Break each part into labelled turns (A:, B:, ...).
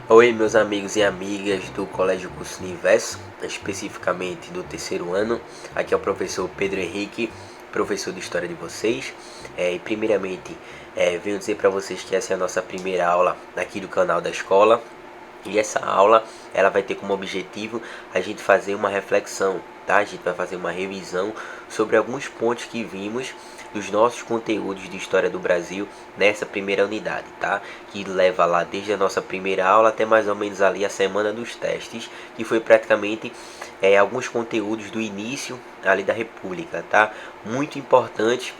A: Oi, meus amigos e amigas do Colégio Curso Universo, especificamente do terceiro ano. Aqui é o professor Pedro Henrique, professor de História de vocês. E primeiramente, venho dizer para vocês que essa é a nossa primeira aula aqui do canal da escola. E essa aula, ela vai ter como objetivo a gente fazer uma reflexão, tá? A gente vai fazer uma revisão sobre alguns pontos que vimos dos nossos conteúdos de História do Brasil nessa primeira unidade, tá? Que leva lá desde a nossa primeira aula até mais ou menos ali a semana dos testes, que foi praticamente alguns conteúdos do início ali da República, tá? Muito importante,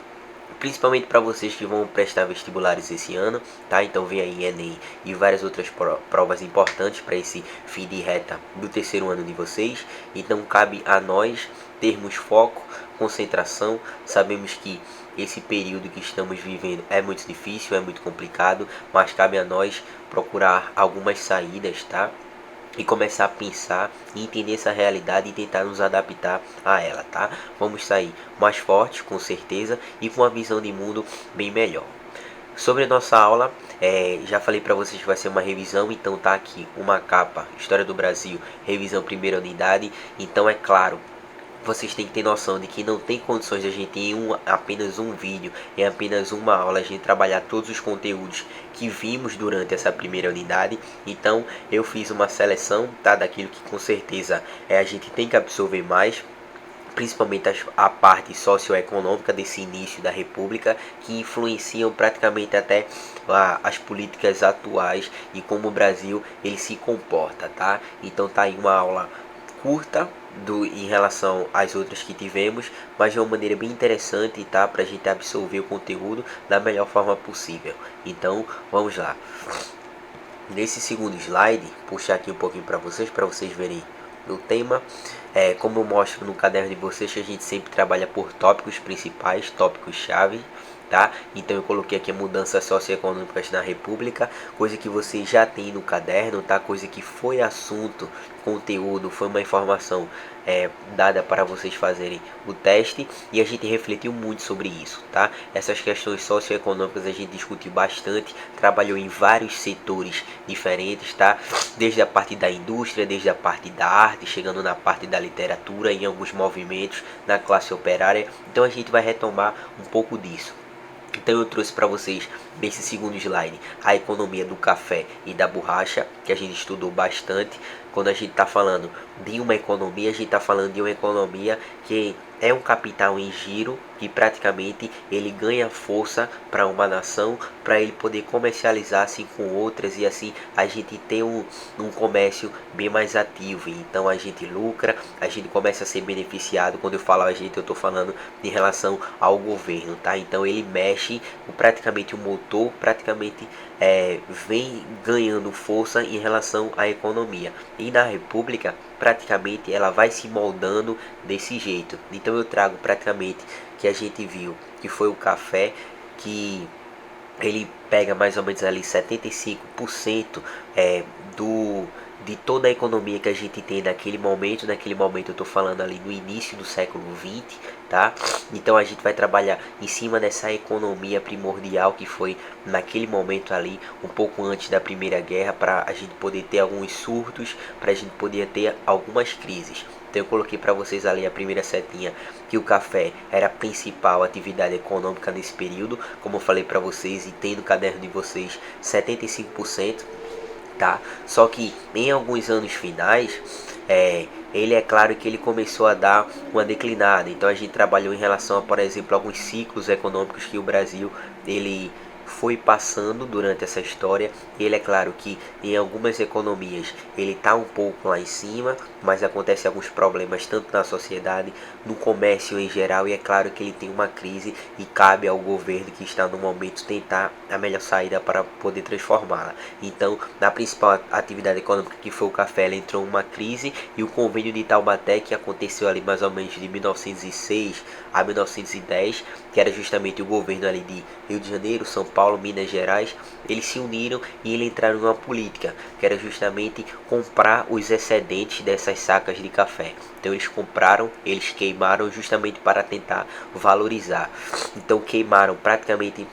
A: principalmente para vocês que vão prestar vestibulares esse ano, tá? Então vem aí Enem e várias outras provas importantes para esse fim de reta do terceiro ano de vocês. Então cabe a nós termos foco, concentração. Sabemos que esse período que estamos vivendo é muito difícil, é muito complicado, mas cabe a nós procurar algumas saídas, tá? E começar a pensar e entender essa realidade e tentar nos adaptar a ela, tá? Vamos sair mais fortes, com certeza, e com uma visão de mundo bem melhor. Sobre a nossa aula, já falei para vocês que vai ser uma revisão, então tá aqui uma capa, História do Brasil, revisão primeira unidade. Então é claro, vocês têm que ter noção de que não tem condições de a gente em apenas um vídeo, em apenas uma aula, a gente trabalhar todos os conteúdos que vimos durante essa primeira unidade. Então eu fiz uma seleção, tá, daquilo que com certeza a gente tem que absorver mais, principalmente a parte socioeconômica desse início da República, que influenciam praticamente até as políticas atuais e como o Brasil ele se comporta, tá? Então tá aí uma aula curta em relação às outras que tivemos, mas de uma maneira bem interessante, tá? Para a gente absorver o conteúdo da melhor forma possível. Então vamos lá. Nesse segundo slide, puxar aqui um pouquinho para vocês verem o tema. Como eu mostro no caderno de vocês, a gente sempre trabalha por tópicos principais, tópicos-chave, tá? Então eu coloquei aqui mudanças socioeconômicas na República, coisa que você já tem no caderno, tá? Coisa que foi assunto, conteúdo, foi uma informação dada para vocês fazerem o teste, e a gente refletiu muito sobre isso, tá? Essas questões socioeconômicas a gente discutiu bastante, trabalhou em vários setores diferentes, tá? Desde a parte da indústria, desde a parte da arte, chegando na parte da literatura, em alguns movimentos na classe operária. Então a gente vai retomar um pouco disso. Então eu trouxe para vocês nesse segundo slide a economia do café e da borracha, que a gente estudou bastante. Quando a gente está falando de uma economia, a gente está falando de uma economia que é um capital em giro, que praticamente ele ganha força para uma nação, para ele poder comercializar assim com outras, e assim a gente tem um comércio bem mais ativo. Então a gente lucra, a gente começa a ser beneficiado. Quando eu falo a gente, eu estou falando em relação ao governo, tá? Então ele mexe praticamente o motor, praticamente vem ganhando força em relação à economia. E na República, praticamente ela vai se moldando desse jeito. Então eu trago praticamente que a gente viu que foi o café, que ele pega mais ou menos ali 75% de toda a economia que a gente tem naquele momento. Naquele momento eu estou falando ali no início do século XX, tá? Então a gente vai trabalhar em cima dessa economia primordial que foi naquele momento ali, um pouco antes da Primeira Guerra, para a gente poder ter alguns surtos, para a gente poder ter algumas crises. Então eu coloquei para vocês ali a primeira setinha, que o café era a principal atividade econômica nesse período, como eu falei para vocês, e tem no caderno de vocês 75%, tá? Só que em alguns anos finais, ele é claro que ele começou a dar uma declinada. Então a gente trabalhou em relação a, por exemplo, alguns ciclos econômicos que o Brasil ele foi passando durante essa história. Ele é claro que em algumas economias ele está um pouco lá em cima, mas acontece alguns problemas tanto na sociedade, no comércio em geral, e é claro que ele tem uma crise e cabe ao governo que está no momento tentar a melhor saída para poder transformá-la. Então, na principal atividade econômica, que foi o café, ele entrou em uma crise, e o convênio de Taubaté, que aconteceu ali mais ou menos de 1906 a 1910, que era justamente o governo ali de Rio de Janeiro, São Paulo, Minas Gerais, eles se uniram e eles entraram numa política que era justamente comprar os excedentes dessas sacas de café. Então eles compraram, eles queimaram justamente para tentar valorizar. Então queimaram praticamente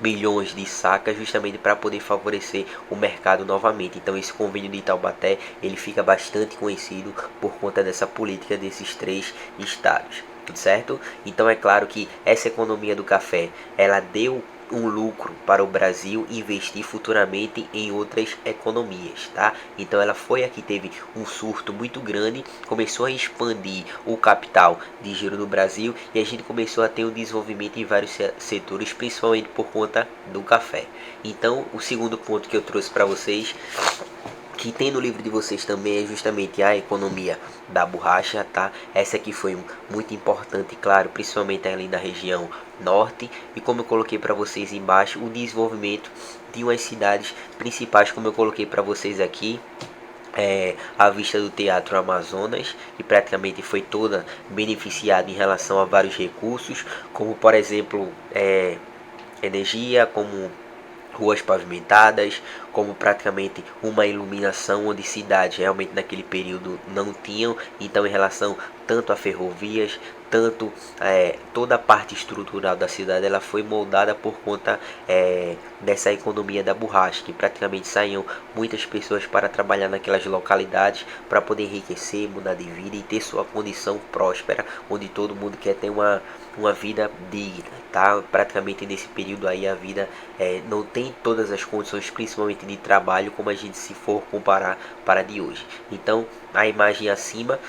A: milhões de sacas justamente para poder favorecer o mercado novamente. Então esse convênio de Taubaté ele fica bastante conhecido por conta dessa política desses 3 estados, certo? Então é claro que essa economia do café ela deu um lucro para o Brasil investir futuramente em outras economias, tá? Então ela foi a que teve um surto muito grande, começou a expandir o capital de giro do Brasil e a gente começou a ter um desenvolvimento em vários setores, principalmente por conta do café. Então o segundo ponto que eu trouxe para vocês, que tem no livro de vocês também, é justamente a economia da borracha, tá? Essa aqui foi muito importante, claro, principalmente ali na região norte, e como eu coloquei para vocês embaixo, o desenvolvimento de umas cidades principais, como eu coloquei para vocês aqui, à vista do Teatro Amazonas, que praticamente foi toda beneficiada em relação a vários recursos, como por exemplo energia, como ruas pavimentadas, como praticamente uma iluminação onde cidades realmente naquele período não tinham. Então em relação tanto a ferrovias, tanto toda a parte estrutural da cidade, ela foi moldada por conta dessa economia da borracha, que praticamente saíam muitas pessoas para trabalhar naquelas localidades para poder enriquecer, mudar de vida e ter sua condição próspera, onde todo mundo quer ter uma vida digna, tá? Praticamente nesse período aí a vida não tem todas as condições, principalmente de trabalho, como a gente se for comparar para a de hoje. Então a imagem acima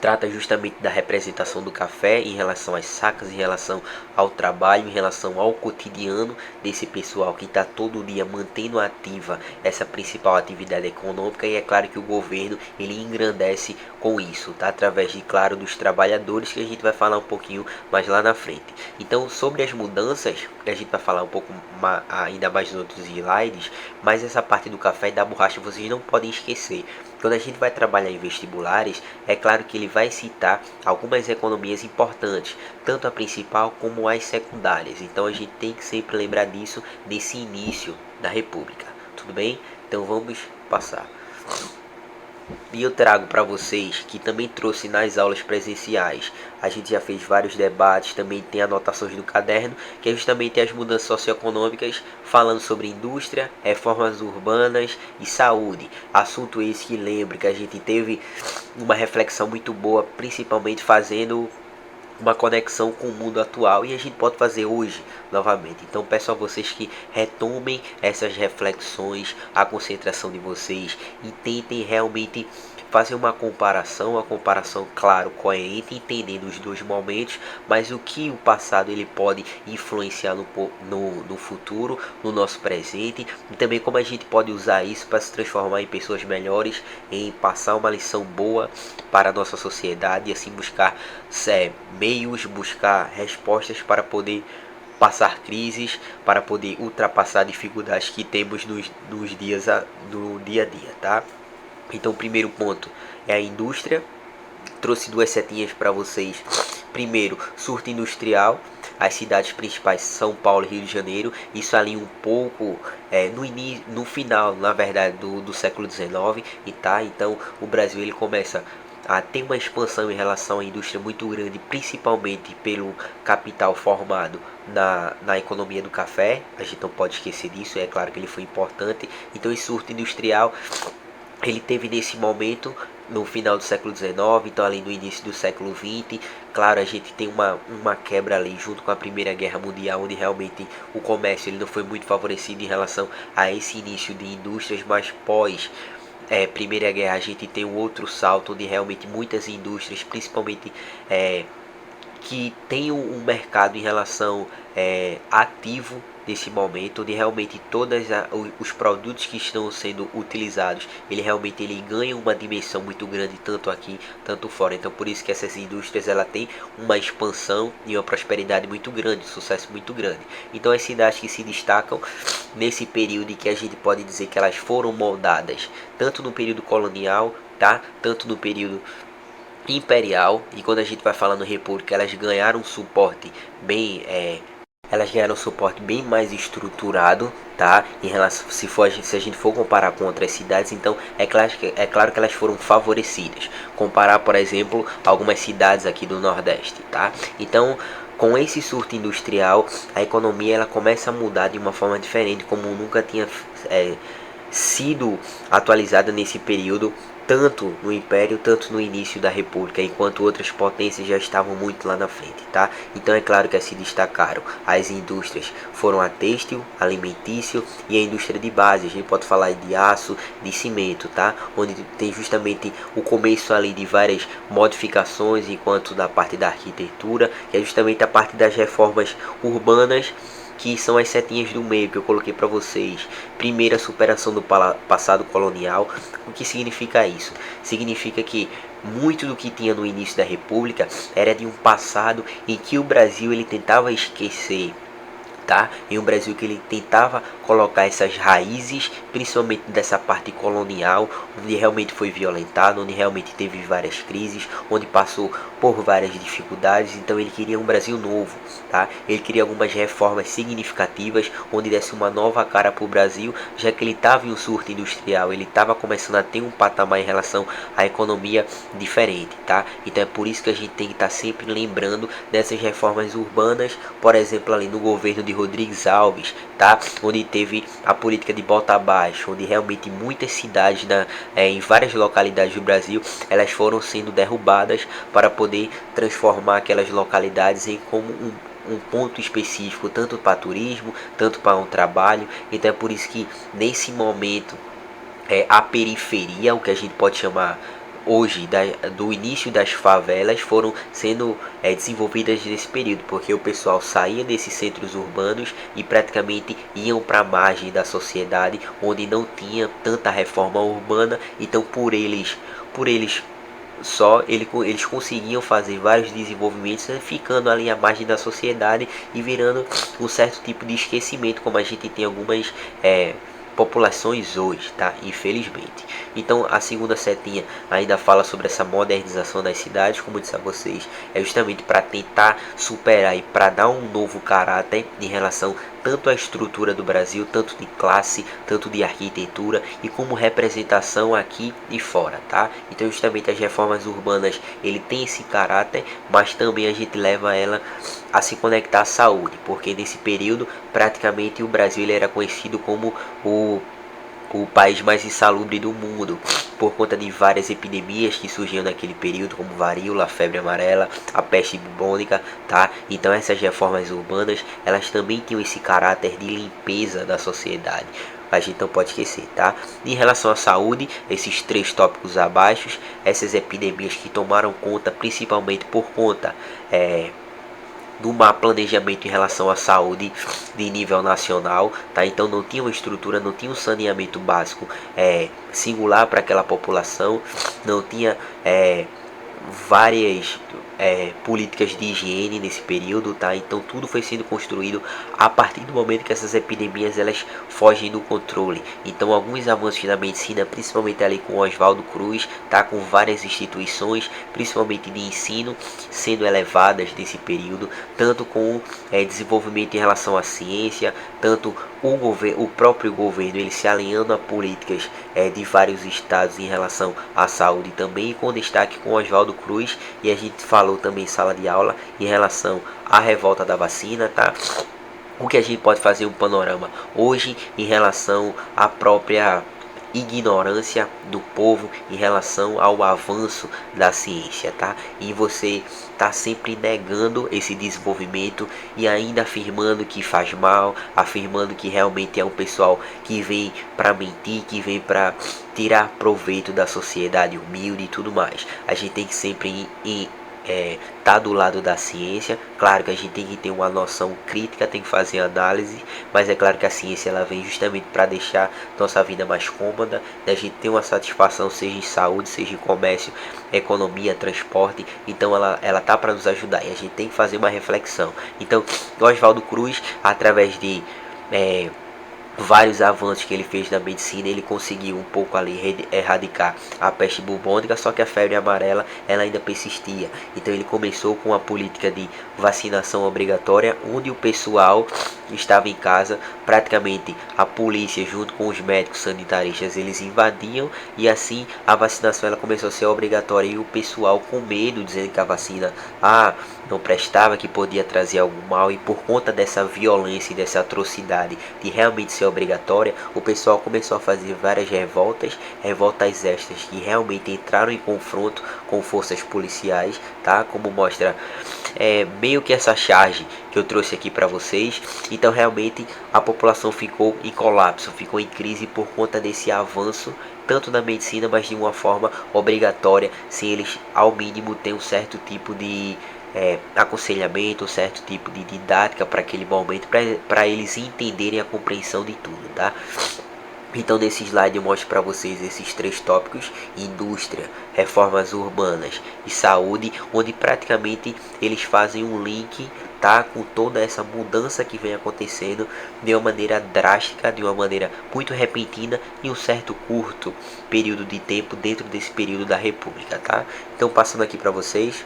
A: trata justamente da representação do café em relação às sacas, em relação ao trabalho, em relação ao cotidiano desse pessoal que está todo dia mantendo ativa essa principal atividade econômica. E é claro que o governo ele engrandece com isso, tá? Através de, claro, dos trabalhadores, que a gente vai falar um pouquinho mais lá na frente. Então sobre as mudanças, a gente vai falar um pouco ainda mais nos outros slides, mas essa parte do café e da borracha vocês não podem esquecer. Quando a gente vai trabalhar em vestibulares, é claro que ele vai citar algumas economias importantes, tanto a principal como as secundárias. Então a gente tem que sempre lembrar disso nesse início da República. Tudo bem? Então vamos passar. E eu trago para vocês, que também trouxe nas aulas presenciais, a gente já fez vários debates, também tem anotações do caderno, que é justamente as mudanças socioeconômicas, falando sobre indústria, reformas urbanas e saúde. Assunto esse que lembra que a gente teve uma reflexão muito boa, principalmente fazendo uma conexão com o mundo atual, e a gente pode fazer hoje novamente. Então peço a vocês que retomem essas reflexões, a concentração de vocês e tentem realmente fazer uma comparação, claro, coerente, entendendo os dois momentos, mas o que o passado ele pode influenciar no futuro, no nosso presente, e também como a gente pode usar isso para se transformar em pessoas melhores, em passar uma lição boa para a nossa sociedade e assim buscar meios, buscar respostas para poder passar crises, para poder ultrapassar dificuldades que temos no dia a dia, tá? Então o primeiro ponto é a indústria. Trouxe duas setinhas para vocês. Primeiro, surto industrial. As cidades principais, São Paulo e Rio de Janeiro. Isso ali um pouco no final, na verdade, do século XIX. Então o Brasil ele começa a ter uma expansão em relação à indústria muito grande, principalmente pelo capital formado na economia do café. A gente não pode esquecer disso, é claro que ele foi importante. Então esse surto industrial ele teve nesse momento no final do século XIX, então ali no início do século XX. Claro, a gente tem uma quebra ali junto com a Primeira Guerra Mundial, onde realmente o comércio ele não foi muito favorecido em relação a esse início de indústrias, mas pós Primeira Guerra a gente tem um outro salto, onde realmente muitas indústrias, principalmente que tem um mercado em relação ativo nesse momento, onde realmente todos os produtos que estão sendo utilizados, ele ganha uma dimensão muito grande, tanto aqui, tanto fora. Então por isso que essas indústrias ela tem uma expansão e uma prosperidade muito grande, um sucesso muito grande. Então as cidades que se destacam nesse período e que a gente pode dizer que elas foram moldadas, tanto no período colonial, tá? Tanto no período imperial, e quando a gente vai falando república, elas ganharam um suporte bem mais estruturado, tá? Em relação, se a gente for comparar com outras cidades, então é claro que elas foram favorecidas. Comparar, por exemplo, algumas cidades aqui do Nordeste, tá? Então com esse surto industrial, a economia ela começa a mudar de uma forma diferente, como nunca tinha sido atualizada nesse período, tanto no Império, tanto no início da República, enquanto outras potências já estavam muito lá na frente, tá? Então é claro que se destacaram as indústrias, foram a têxtil, alimentício e a indústria de base. A gente pode falar de aço, de cimento, tá? Onde tem justamente o começo ali de várias modificações, enquanto da parte da arquitetura, que é justamente a parte das reformas urbanas, que são as setinhas do meio que eu coloquei para vocês. Primeira, superação do passado colonial. O que significa isso? Significa que muito do que tinha no início da República era de um passado em que o Brasil ele tentava esquecer, tá? Em um Brasil que ele tentava colocar essas raízes, principalmente dessa parte colonial, onde realmente foi violentado, onde realmente teve várias crises, onde passou por várias dificuldades. Então ele queria um Brasil novo, tá? Ele queria algumas reformas significativas, onde desse uma nova cara para o Brasil, já que ele estava em um surto industrial, ele estava começando a ter um patamar em relação à economia diferente, tá? Então é por isso que a gente tem que estar sempre lembrando dessas reformas urbanas, por exemplo, ali no governo de Rodrigues Alves, tá? Onde teve a política de bota abaixo, onde realmente muitas cidades em várias localidades do Brasil, elas foram sendo derrubadas para poder transformar aquelas localidades em como um ponto específico, tanto para turismo, tanto para um trabalho. Então é por isso que nesse momento a periferia, o que a gente pode chamar hoje do início das favelas, foram sendo desenvolvidas nesse período, porque o pessoal saía desses centros urbanos e praticamente iam para a margem da sociedade, onde não tinha tanta reforma urbana. Então por eles eles conseguiam fazer vários desenvolvimentos, ficando ali à margem da sociedade e virando um certo tipo de esquecimento, como a gente tem algumas populações hoje, tá? Infelizmente. Então a segunda setinha ainda fala sobre essa modernização das cidades, como eu disse a vocês, é justamente para tentar superar e para dar um novo caráter em relação tanto à estrutura do Brasil, tanto de classe, tanto de arquitetura e como representação aqui e fora, tá? Então justamente as reformas urbanas, ele tem esse caráter, mas também a gente leva ela a se conectar à saúde, porque nesse período praticamente o Brasil ele era conhecido como o país mais insalubre do mundo, por conta de várias epidemias que surgiam naquele período, como varíola, febre amarela, a peste bubônica, tá? Então essas reformas urbanas, elas também tinham esse caráter de limpeza da sociedade. A gente não pode esquecer, tá? Em relação à saúde, esses três tópicos abaixo, essas epidemias que tomaram conta, principalmente por conta do má planejamento em relação à saúde de nível nacional, tá? Então não tinha uma estrutura, não tinha um saneamento básico singular para aquela população, não tinha várias políticas de higiene nesse período, tá? Então tudo foi sendo construído a partir do momento que essas epidemias elas fogem do controle. Então alguns avanços na medicina, principalmente ali com Oswaldo Cruz, tá? Com várias instituições, principalmente de ensino, sendo elevadas nesse período, tanto com desenvolvimento em relação à ciência, tanto o próprio governo ele se alinhando a políticas de vários estados em relação à saúde também, com destaque com Oswaldo Cruz. E a gente falou também em sala de aula em relação à revolta da vacina, tá? O que a gente pode fazer um panorama hoje em relação à própria ignorância do povo em relação ao avanço da ciência, tá? E você tá sempre negando esse desenvolvimento e ainda afirmando que faz mal, afirmando que realmente é um pessoal que vem para mentir, que vem para tirar proveito da sociedade humilde e tudo mais. A gente tem que sempre tá do lado da ciência. Claro que a gente tem que ter uma noção crítica, tem que fazer análise, mas é claro que a ciência ela vem justamente para deixar nossa vida mais cômoda, né? A gente ter uma satisfação, seja em saúde, seja em comércio, economia, transporte. Então ela tá para nos ajudar e a gente tem que fazer uma reflexão. Então Oswaldo Cruz, através de vários avanços que ele fez na medicina, ele conseguiu um pouco ali erradicar a peste bubônica, só que a febre amarela ela ainda persistia. Então ele começou com a política de vacinação obrigatória, onde o pessoal estava em casa, praticamente a polícia junto com os médicos sanitaristas eles invadiam, e assim a vacinação ela começou a ser obrigatória, e o pessoal com medo, dizendo que a vacina não prestava, que podia trazer algum mal, e por conta dessa violência e dessa atrocidade de realmente ser obrigatória, o pessoal começou a fazer várias revoltas estas que realmente entraram em confronto com forças policiais, tá? Como mostra meio que essa charge que eu trouxe aqui para vocês. Então realmente a população ficou em colapso, ficou em crise por conta desse avanço tanto na medicina, mas de uma forma obrigatória, sem eles ao mínimo ter um certo tipo de aconselhamento, um certo tipo de didática para aquele momento, para eles entenderem a compreensão de tudo, tá? Então nesse slide eu mostro para vocês esses três tópicos: indústria, reformas urbanas e saúde, onde praticamente eles fazem um link, tá, com toda essa mudança que vem acontecendo de uma maneira drástica, de uma maneira muito repentina, em um certo curto período de tempo dentro desse período da República, tá? Então passando aqui para vocês,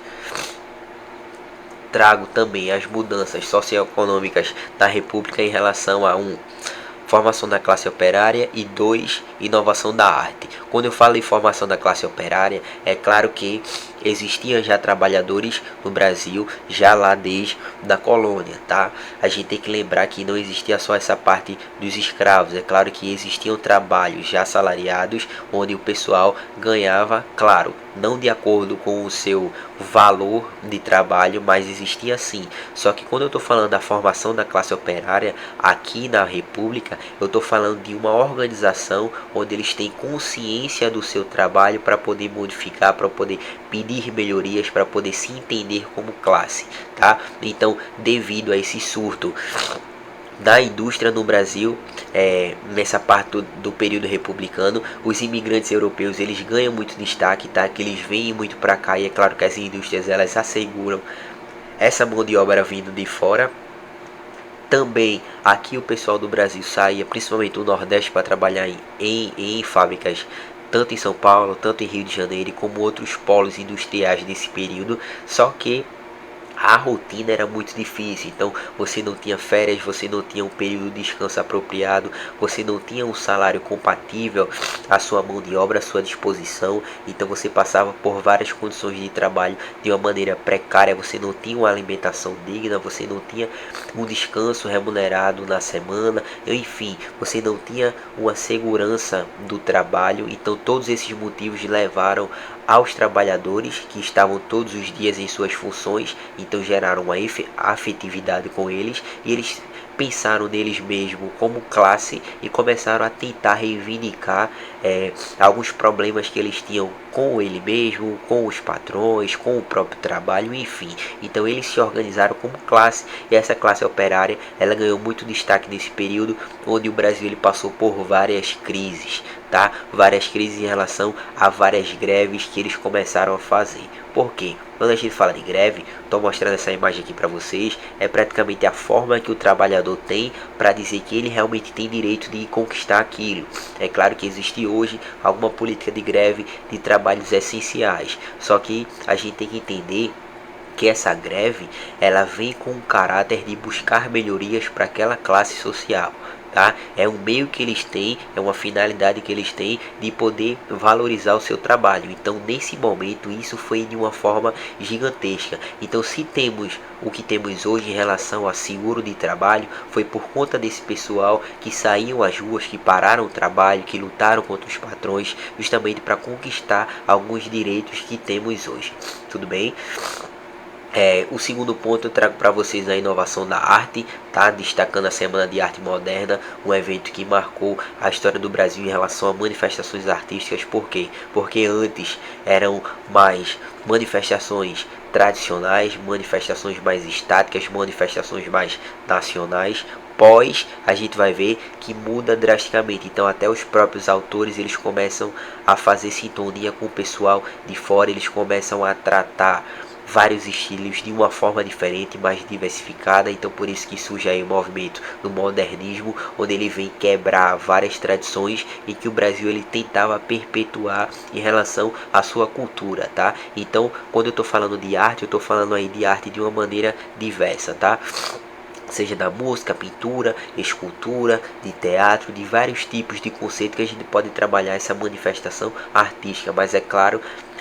A: trago também as mudanças socioeconômicas da República em relação a formação da classe operária, e 2, inovação da arte. Quando eu falo em formação da classe operária, é claro que existiam já trabalhadores no Brasil, já lá desde da colônia, tá? A gente tem que lembrar que não existia só essa parte dos escravos, é claro que existiam trabalhos já assalariados, onde o pessoal ganhava, claro, não de acordo com o seu valor de trabalho, mas existia sim. Só que quando eu estou falando da formação da classe operária aqui na República, eu estou falando de uma organização onde eles têm consciência do seu trabalho para poder modificar, para poder pedir melhorias, para poder se entender como classe, tá? Então, devido a esse surto da indústria no Brasil, nessa parte do período republicano, os imigrantes europeus eles ganham muito destaque, tá? Que eles vêm muito para cá, e é claro que as indústrias elas asseguram essa mão de obra vindo de fora. Também aqui o pessoal do Brasil saía, principalmente do Nordeste, para trabalhar em fábricas, tanto em São Paulo, tanto em Rio de Janeiro, como outros polos industriais nesse período. Só que a rotina era muito difícil, então você não tinha férias, você não tinha um período de descanso apropriado, você não tinha um salário compatível à sua mão de obra, à sua disposição. Então você passava por várias condições de trabalho de uma maneira precária, você não tinha uma alimentação digna, você não tinha um descanso remunerado na semana, enfim, você não tinha uma segurança do trabalho. Então todos esses motivos levaram aos trabalhadores que estavam todos os dias em suas funções, então geraram uma afetividade com eles, e eles pensaram neles mesmos como classe e começaram a tentar reivindicar alguns problemas que eles tinham com ele mesmo, com os patrões, com o próprio trabalho, enfim. Então eles se organizaram como classe, e essa classe operária ela ganhou muito destaque nesse período, onde o Brasil ele passou por várias crises, tá? Várias crises em relação a várias greves que eles começaram a fazer. Por quê? Quando a gente fala de greve, estou mostrando essa imagem aqui para vocês, é praticamente a forma que o trabalhador tem para dizer que ele realmente tem direito de conquistar aquilo. É claro que existe hoje alguma política de greve de trabalhos essenciais, só que a gente tem que entender que essa greve ela vem com o caráter de buscar melhorias para aquela classe social. Tá? É um meio que eles têm, é uma finalidade que eles têm de poder valorizar o seu trabalho. Então nesse momento isso foi de uma forma gigantesca. Então se temos o que temos hoje em relação a seguro de trabalho, foi por conta desse pessoal que saíam às ruas, que pararam o trabalho, que lutaram contra os patrões, justamente para conquistar alguns direitos que temos hoje. Tudo bem? O segundo ponto eu trago para vocês a inovação da arte, tá? Destacando a Semana de Arte Moderna, um evento que marcou a história do Brasil em relação a manifestações artísticas. Por quê? Porque antes eram mais manifestações tradicionais, manifestações mais estáticas, manifestações mais nacionais. Pós, a gente vai ver que muda drasticamente. Então até os próprios autores eles começam a fazer sintonia com o pessoal de fora, eles começam a tratar vários estilos de uma forma diferente, mais diversificada. Então por isso que surge aí o movimento do modernismo, onde ele vem quebrar várias tradições e que o Brasil ele tentava perpetuar em relação à sua cultura, tá? Então quando eu estou falando de arte, eu estou falando aí de arte de uma maneira diversa, tá? Seja da música, pintura, escultura, de teatro, de vários tipos de conceito que a gente pode trabalhar essa manifestação artística, mas é claro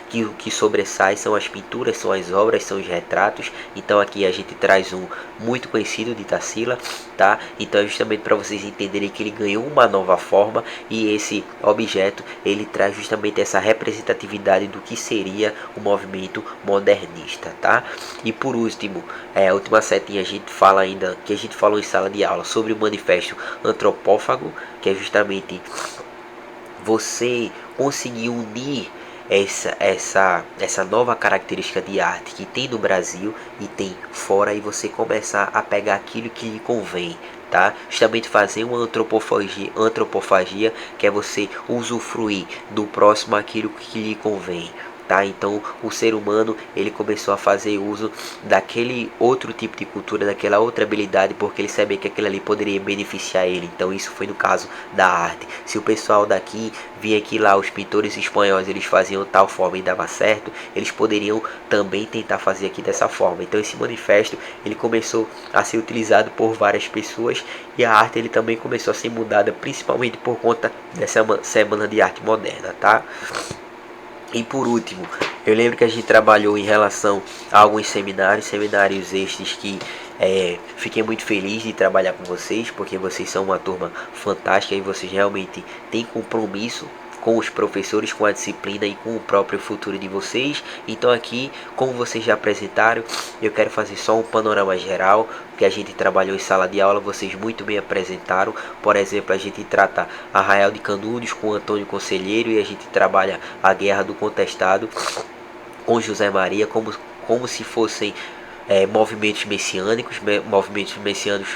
A: que o que sobressai são as pinturas, são as obras, são os retratos. Então aqui a gente traz um muito conhecido de Tarsila, tá? Então é justamente para vocês entenderem que ele ganhou uma nova forma e esse objeto ele traz justamente essa representatividade do que seria o movimento modernista, tá? E por último, a última setinha a gente fala ainda, que a gente falou em sala de aula, sobre o manifesto antropófago, que é justamente você conseguir unir essa nova característica de arte que tem no Brasil e tem fora, e você começar a pegar aquilo que lhe convém, tá? Justamente fazer uma antropofagia, que é você usufruir do próximo aquilo que lhe convém. Tá? Então o ser humano ele começou a fazer uso daquele outro tipo de cultura, daquela outra habilidade, porque ele sabia que aquilo ali poderia beneficiar ele. Então isso foi no caso da arte. Se o pessoal daqui via que lá os pintores espanhóis eles faziam tal forma e dava certo, eles poderiam também tentar fazer aqui dessa forma. Então esse manifesto ele começou a ser utilizado por várias pessoas e a arte ele também começou a ser mudada, principalmente por conta dessa semana de arte moderna, tá? E por último, eu lembro que a gente trabalhou em relação a alguns seminários estes que fiquei muito feliz de trabalhar com vocês, porque vocês são uma turma fantástica e vocês realmente têm compromisso com os professores, com a disciplina e com o próprio futuro de vocês. Então aqui, como vocês já apresentaram, eu quero fazer só um panorama geral, que a gente trabalhou em sala de aula, vocês muito bem apresentaram. Por exemplo, a gente trata Arraial de Canudos com Antônio Conselheiro e a gente trabalha a Guerra do Contestado com José Maria como se fossem movimentos messiânicos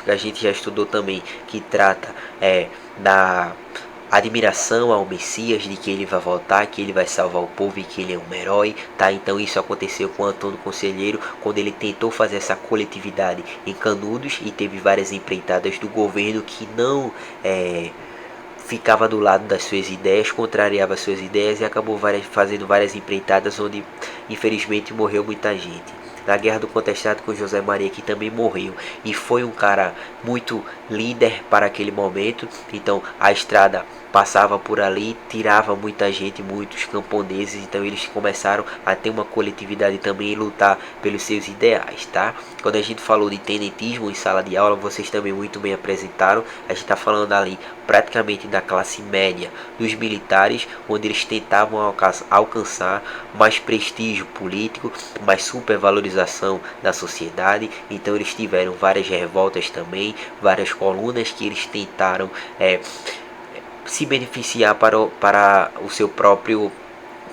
A: que a gente já estudou também, que trata da admiração ao Messias, de que ele vai voltar, que ele vai salvar o povo e que ele é um herói, tá? Então isso aconteceu com Antônio Conselheiro, quando ele tentou fazer essa coletividade em Canudos e teve várias empreitadas do governo que não ficava do lado das suas ideias, contrariava as suas ideias e acabou fazendo várias empreitadas onde infelizmente morreu muita gente. Na Guerra do Contestado com José Maria, que também morreu e foi um cara muito líder para aquele momento. Então a estrada passava por ali, tirava muita gente, muitos camponeses, então eles começaram a ter uma coletividade também e lutar pelos seus ideais, tá? Quando a gente falou de tenentismo em sala de aula, vocês também muito bem apresentaram. A gente está falando ali praticamente da classe média dos militares, onde eles tentavam alcançar mais prestígio político, mais supervalorização da sociedade. Então eles tiveram várias revoltas também, várias colunas que eles tentaram se beneficiar para o seu próprio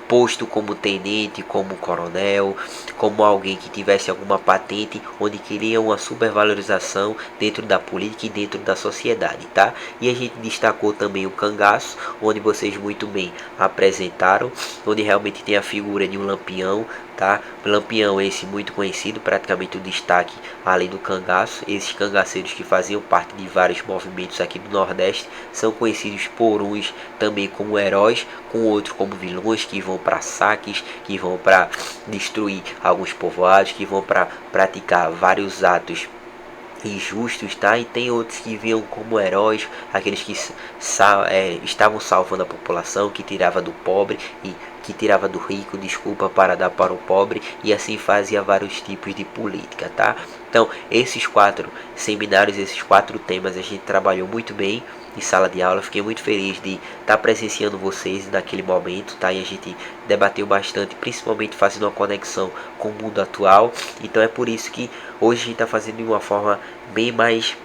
A: posto como tenente, como coronel, como alguém que tivesse alguma patente, onde queria uma supervalorização dentro da política e dentro da sociedade, tá? E a gente destacou também o cangaço, onde vocês muito bem apresentaram, onde realmente tem a figura de um lampião, tá? Lampião esse muito conhecido, praticamente o destaque além do cangaço. Esses cangaceiros que faziam parte de vários movimentos aqui do Nordeste são conhecidos por uns também como heróis, com outros como vilões, que vão para saques, que vão para destruir alguns povoados, que vão para praticar vários atos injustos, tá? E tem outros que vinham como heróis, aqueles que estavam salvando a população, que tirava do pobre e que tirava do rico, desculpa, para dar para o pobre, e assim fazia vários tipos de política, tá? Então esses 4 seminários, esses 4 temas a gente trabalhou muito bem em sala de aula. Fiquei muito feliz de estar presenciando vocês naquele momento, tá? E a gente debateu bastante, principalmente fazendo uma conexão com o mundo atual. Então é por isso que hoje a gente está fazendo de uma forma bem mais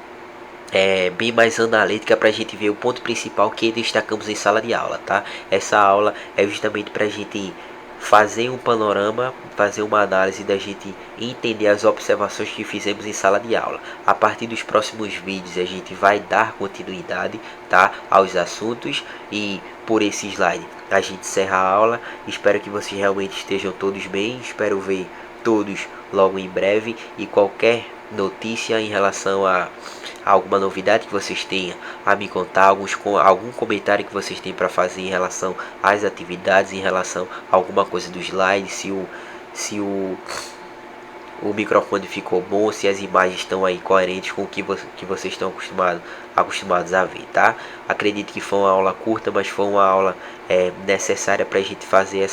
A: analítica, para a gente ver o ponto principal que destacamos em sala de aula, tá? Essa aula é justamente para a gente fazer um panorama, fazer uma análise da gente entender as observações que fizemos em sala de aula. A partir dos próximos vídeos a gente vai dar continuidade, tá, aos assuntos, e por esse slide a gente encerra a aula. Espero que vocês realmente estejam todos bem, espero ver todos logo em breve, e qualquer notícia em relação a alguma novidade que vocês tenham a me contar, algum comentário que vocês têm para fazer em relação às atividades, em relação a alguma coisa do slide, se o microfone ficou bom, se as imagens estão aí coerentes com o que vocês estão acostumados a ver, tá? Acredito que foi uma aula curta, mas foi uma aula necessária para a gente fazer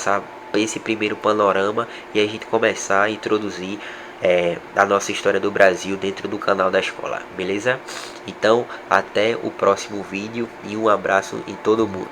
A: esse primeiro panorama e a gente começar a introduzir a nossa história do Brasil dentro do canal da escola, beleza? Então, até o próximo vídeo e um abraço em todo mundo.